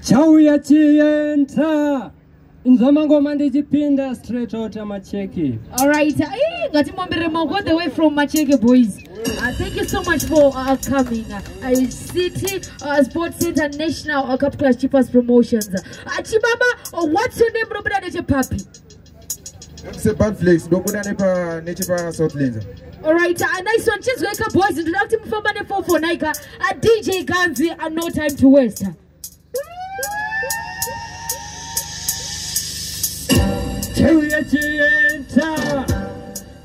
Chauya chienta. Ngoma ndijipinda straight out of Macheki. Alright, got the way from Macheki boys. Thank you so much for coming. City Sports Centre National Cup Clash Chipaz Promotions. Chibaba, what's your name, Robert Papi? It's a bad place. Don't put any nature South Lanes. Alright, nice one. Just wake up, boys. Introducing for Money for Naika, DJ Gunz, and no time to waste. Chauya chienta.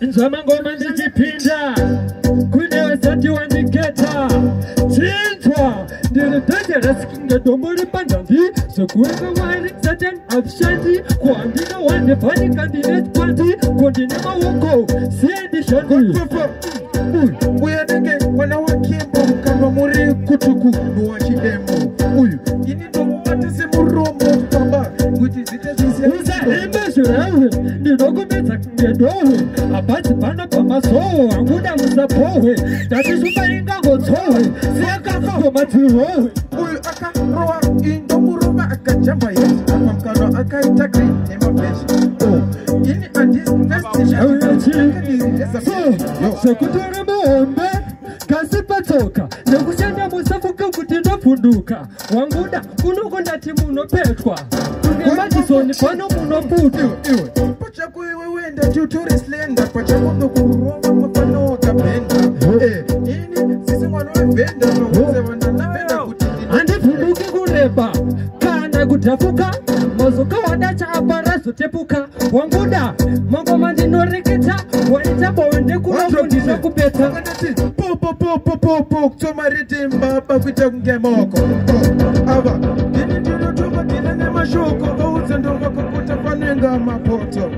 Ngoma ndijipinda. Kuna wasati wandiketa. Chintwa. Ndile tete raskinga domori pandandi. So kuweka wali certain abshanti. Kuandika wande pani candidate party. Kondinema woko. Siendi shandi. Uyanenge wana wakimbo. Kama muri kutuku. Nuwachidemo. Uyu. Ini domo watese muromo. Kamba. Kuchizita zisi. Imeshurawe. Ninokumeta kingedowe. Abati pana pama soho. Anguda musapowe. Tati supa inga gotowe. Siaka faho matirowe. Uyu aka roa. Indo muroma aka jamba yesu. Apamkano aka itakri. Nema peshi. Ini andis festi. Sekutore muombe. Kasi patoka. Nakushanda musafuka kutinda funduka. Wanguda kunukunda timu no petwa. Madison pano muno putu. Pacha kuiwe wenda tuturi slenda. Pacha kuno kuruwa mafano kapenda. Ini sisi wano wenda. Mwese wana wenda kutindina. Andi funduki kureba. Kanda kutafuka. Mozuka wadacha abarasu tepuka. Wanguda Ngoma ndino reketa. Waitabo wende kurongo ndino kupeta. Po Tomarite mbaba kuita kungemoko. Ava Dini ndino tuba dina nema shoko. Uze ndo wako kutafanenga mapoto.